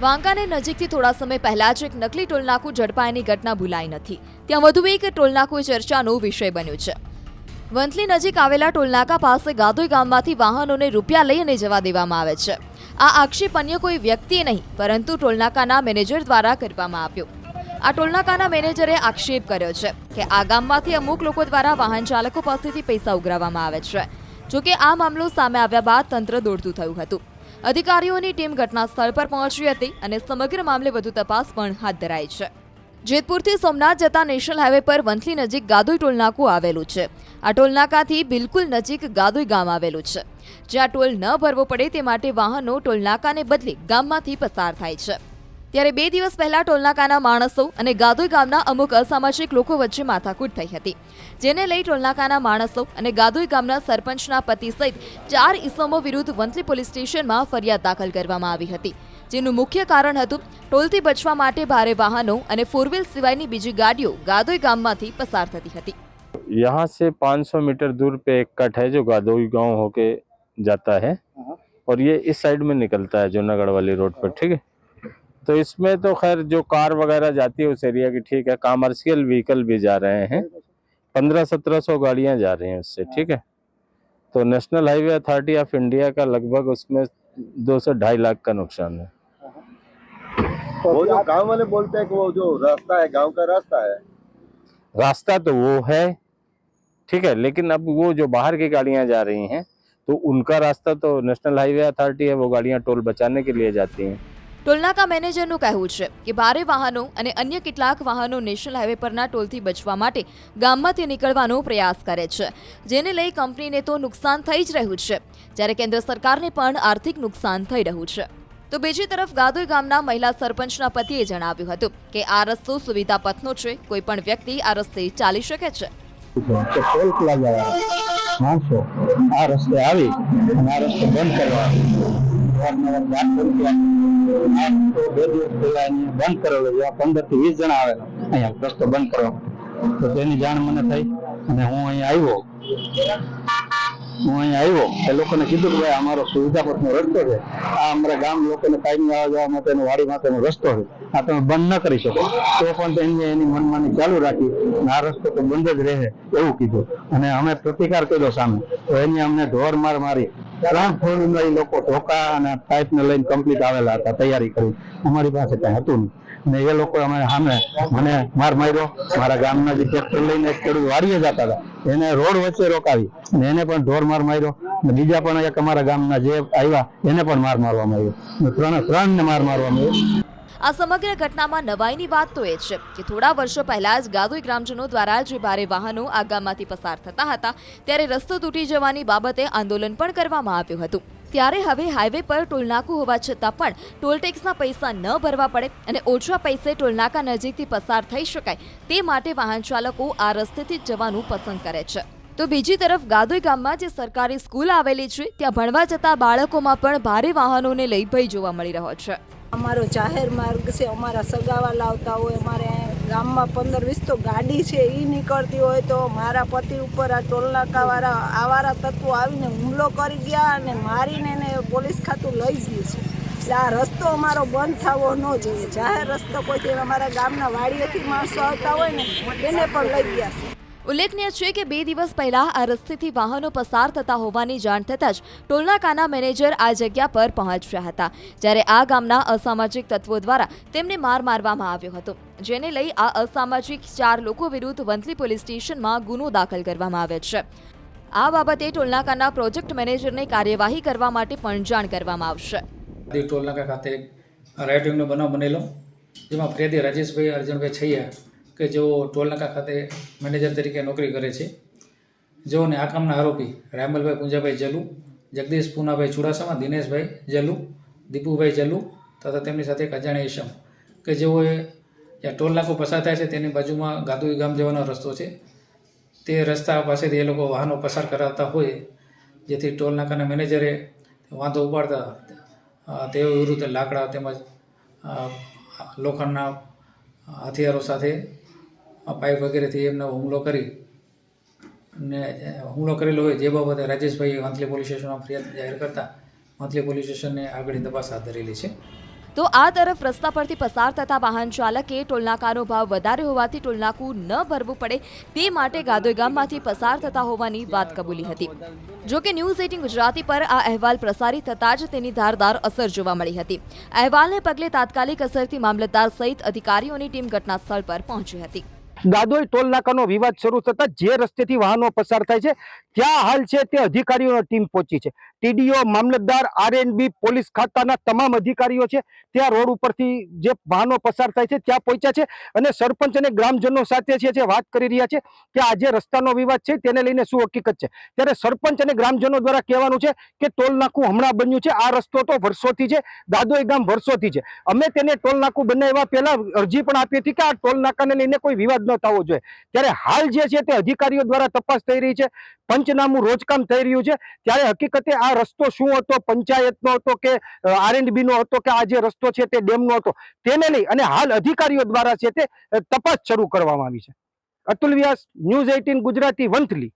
વાંકાને નજીકથી થોડા સમય પહેલા જ એક નકલી ટોલનાકું ઝડપાયાની ઘટના ભૂલાઈ નથી. ત્યાં વધુ એક ટોલનાકું ચર્ચાનો વિષય બન્યું છે. વંથલી નજીક આવેલા ટોલનાકા પાસે ગાદોઈ ગામમાંથી વાહનોને રૂપિયા લઈને જવા દેવામાં આવે છે. આ આક્ષેપ અન્ય કોઈ વ્યક્તિએ નહીં પરંતુ ટોલનાકાના મેનેજર દ્વારા કરવામાં આવ્યો. આ ટોલનાકાના મેનેજરે આક્ષેપ કર્યો છે કે આ ગામમાંથી અમુક લોકો દ્વારા વાહન ચાલકો પાસેથી પૈસા ઉઘરાવવામાં આવે છે. જોકે આ મામલો સામે આવ્યા બાદ તંત્ર દોડતું થયું હતું. અધિકારીઓની ટીમ ઘટના સ્થળ પર પહોંચી હતી અને સમગ્ર મામલે વધુ તપાસ પણ હાથ ધરાઈ છે. જેતપુરથી સોમનાથ જતા નેશનલ હાઈવે પર વંથલી નજીક ગાદોઈ ટોલનાકું આવેલું છે. આ ટોલનાકાથી બિલકુલ નજીક ગાદોઈ ગામ આવેલું છે, જ્યાં ટોલ ન ભરવો પડે તે માટે વાહનો ટોલનાકાને બદલે ગામમાંથી પસાર થાય છે. ત્યારે 2 દિવસ પહેલા ટોલનાકાના માણસો અને ગાદોઈ ગામના અમુક અસામાજિક લોકો વચ્ચે માથાકૂટ થઈ હતી, જેને લઈ ટોલનાકાના માણસો અને ગાદોઈ ગામના સરપંચના પતિ સહિત 4 ઇસમો વિરુદ્ધ વંથલી પોલીસ સ્ટેશનમાં ફરિયાદ દાખલ કરવામાં આવી હતી. જેનું મુખ્ય કારણ હતું ટોલથી બચવા માટે ભારે વાહનો અને 4 વ્હીલ સિવાયની બીજી ગાડીઓ ગાદોઈ ગામમાંથી પસાર થતી હતી. यहाँ से 500 मीटर दूर पे एक कट है जो गादोई गांव होके जाता है और ये इस साइड में निकलता है जूनागढ़ वाली रोड पर, ठीक है. तो इसमें तो खैर जो कार वगैरह जाती है उस एरिया की ठीक है, कॉमर्शियल व्हीकल भी जा रहे हैं, 1500-1700 गाड़ियां जा रही हैं उससे, ठीक है. तो national highway authority of India का लगभग उसमें 2 से 2.5 लाख का नुकसान है. वो जो गांव वाले बोलते हैं कि वो जो रास्ता है गांव का रास्ता है, रास्ता तो वो है, ठीक है, लेकिन अब वो जो बाहर की गाड़ियां जा रही हैं तो उनका रास्ता तो नेशनल हाईवे अथॉरिटी है, वो गाड़ियां टोल बचाने के लिए जाती हैं. ટોલનાકા મેનેજરનું કહેવું છે કે ભારે વાહનો અને અન્ય કેટલાક વાહનો નેશનલ હાઈવે પરના ટોલથી બચવા માટે ગામમાંથી નીકળવાનો પ્રયાસ કરે છે, જેને લઈ કંપનીને તો નુકસાન થઈ જ રહ્યું છે, જ્યારે કેન્દ્ર સરકારને પણ આર્થિક નુકસાન થઈ રહ્યું છે. તો બીજી તરફ ગાદોઈ ગામના મહિલા સરપંચના પતિએ જણાવ્યું હતું કે આ રસ્તો સુવિધા પથનો છે, કોઈ પણ વ્યક્તિ આ રસ્તે ચાલી શકે છે. ટોલ પ્લાઝા માણસો આ રસ્તે આવી અને આ રસ્તો બંધ કરવા બે દિવસ પહેલા બંધ કરેલો, 15 થી 20 જણા આવેલા અહીંયા રસ્તો બંધ કરવા. તો તેની જાણ મને થઈ અને હું અહીંયા આવ્યો એ લોકોને કીધું કે ભાઈ અમારો સુવિધા પથનો રસ્તો છે, આ અમારા ગામ લોકોને કાયમી આવવા જવા માટેનો વાડી માટેનો રસ્તો છે, આ તમે બંધ ન કરી શકો. તો પણ એની મનમાની ચાલુ રાખી અને આ રસ્તો તો બંધ જ રહે એવું કીધું અને અમે પ્રતિકાર કર્યો સામે. તો એની અમને ઢોર માર મારી 3 ફોર લોકો ધોકા અને પાઇપ ને લઈને કમ્પ્લીટ આવેલા હતા તૈયારી કરી. અમારી પાસે કઈ હતું નહીં અને એ લોકો અમે સામે મને માર માર્યો. મારા ગામના જે ટ્રેક્ટર લઈને એક ખેડૂત વાડીએ જતા હતા એને રોડ વચ્ચે રોકાવી અને એને પણ ઢોર માર માર્યો. બીજા પણ એક અમારા ગામના જે આવ્યા એને પણ મારવામાં આવ્યો. ત્રણ ને મારવામાં આવ્યો. આ સમગ્ર ઘટનામાં નવાઈની વાત તો એ છે કે થોડા વર્ષો પહેલા જ ગાદોઈ ગ્રામજનો દ્વારા જે ભારે વાહનો આ ગામમાંથી પસાર થતા હતા ત્યારે રસ્તો તૂટી જવાની બાબતે આંદોલન પણ કરવામાં આવ્યું હતું. ત્યારે હવે હાઈવે પર ટોલનાકું હોવા છતાં પણ ટોલ ટેક્સના પૈસા ન ભરવા પડે અને ઓછા પૈસે ટોલનાકા નજીકથી પસાર થઈ શકાય તે માટે વાહન ચાલકો આ રસ્તેથી જ જવાનું પસંદ કરે છે. તો બીજી તરફ ગાદોઈ ગામમાં જે સરકારી સ્કૂલ આવેલી છે ત્યાં ભણવા જતા બાળકોમાં પણ ભારે વાહનોને લઈ ભય જોવા મળી રહ્યો છે. અમારો જાહેર માર્ગ છે, અમારા સગાવાલા આવતા હોય, અમારે ગામમાં 15-20 તો ગાડી છે એ નીકળતી હોય તો મારા પતિ ઉપર આ ટોલનાકાવાળા આવારા તત્વો આવીને હુમલો કરી ગયા અને મારીને એને પોલીસ ખાતું લઈ ગયું છે. એટલે આ રસ્તો અમારો બંધ થવો ન જોઈએ. જાહેર રસ્તો કોઈ અમારા ગામના વાડીએથી માણસો આવતા હોય ને એને પણ લઈ ગયા છે. ઉલ્લેખનીય છે કે 2 દિવસ પહેલા આ રસ્તેથી વાહનો પસાર થતા હોવાની જાણ થતાં જ ટોલનાકાના મેનેજર આ જગ્યા પર પહોંચ્યા હતા, જ્યારે આ ગામના અસામાજિક તત્વો દ્વારા તેમને મારવામાં આવ્યો હતો, જેને લઈ આ અસામાજિક 4 લોકો વિરુદ્ધ વંથલી પોલીસ સ્ટેશનમાં ગુનો દાખલ કરવામાં આવ્યો છે. આ બાબતે ટોલનાકાના પ્રોજેક્ટ મેનેજરને કાર્યવાહી કરવા માટે પણ જાણ કરવામાં આવશે. ટોલનાકા ખાતે રાઇટિંગનો બનાવ બનેલો, જેમાં ફરિયાદી રાજેશભાઈ અર્જુનભાઈ છૈયા કે જેઓ ટોલનાકા ખાતે મેનેજર તરીકે નોકરી કરે છે, જેઓને આ કામના આરોપી રામલભાઈ પૂંજાભાઈ જલુ, જગદીશ પૂનાભાઈ ચુડાસમા, દિનેશભાઈ જલુ, દીપુભાઈ જલુ તથા તેમની સાથે એક અજાણ્યા ઈસમ કે જેઓએ જ્યાં ટોલનાકું પસાર થાય છે તેની બાજુમાં ગાદોઈ ગામ જવાનો રસ્તો છે, તે રસ્તા પાસેથી એ લોકો વાહનો પસાર કરાવતા હોય, જેથી ટોલનાકાના મેનેજરે વાંધો ઉપાડતા તેઓ વિરુદ્ધ લાકડા તેમજ લોખંડના હથિયારો સાથે પાઇપ વગેરેથી એમનો હુમલો કરી અને હુમલો કરેલો હોય જે બાબતે રાજેશભાઈ વંથલી પોલીસ સ્ટેશનમાં ફરિયાદ જાહેર કરતા વંથલી પોલીસ સ્ટેશને આગળની તપાસ હાથ ધરેલી છે. તો આ તરફ રસ્તા પરથી પસાર થતા વાહન ચાલકે ટોલનાકાનો ભાવ વધારે હોવાથી ટોલનાકું ન ભરવું પડે તે માટે ગાદોઈ ગામમાંથી પસાર થતા હોવાની વાત કબૂલી હતી. જો કે ન્યૂઝ 18 ગુજરાતી પર આ અહેવાલ પ્રસારિત થતાં જ તેની ધારદાર અસર જોવા મળી હતી. અહેવાલને પગલે તાત્કાલિક અસરથી મામલતદાર સહિત અધિકારીઓની ટીમ ઘટના સ્થળ પર પહોંચી હતી. ગાદોઈ ટોલ નાકાનો વિવાદ શરૂ થતા જે રસ્તેથી વાહનો પસાર થાય છે ત્યાં હાલ છે તે અધિકારીઓની ટીમ પહોંચી છે. ટીડીઓ, મામલતદાર, આરએનબી, પોલીસ ખાતાના તમામ અધિકારીઓ છે ત્યાં રોડ ઉપરથી જે વાહનો પસાર થાય છે ત્યાં પહોંચ્યા છે અને સરપંચ અને ગ્રામજનો સાથે છે જે વાત કરી રહ્યા છે કે આ જે રસ્તાનો વિવાદ છે તેને લઈને શું હકીકત છે. ત્યારે સરપંચ અને ગ્રામજનો દ્વારા કહેવાનું છે કે ટોલ નાકું હમણાં બન્યું છે, આ રસ્તો તો વર્ષોથી છે, ગાદોઈ ગામ વર્ષોથી છે. અમે તેને ટોલ નાકું બનાવ્યા પહેલા અરજી પણ આપી હતી કે આ ટોલ નાકાને લઈને કોઈ વિવાદ ન થવો જોઈએ. ત્યારે હાલ જે છે તે અધિકારીઓ દ્વારા તપાસ થઈ રહી છે, પંચનામું રોજકામ થઈ રહ્યું છે. ત્યારે હકીકતે આ રસ્તો શું હતો, પંચાયતનો હતો કે આરએનબી નો હતો કે આ જે રસ્તો છે તે ડેમનો હતો, તેને લઈ અને હાલ અધિકારીઓ દ્વારા છે તે તપાસ શરૂ કરવામાં આવી છે. અતુલ વ્યાસ, ન્યૂઝ 18 ગુજરાતી, વંથલી.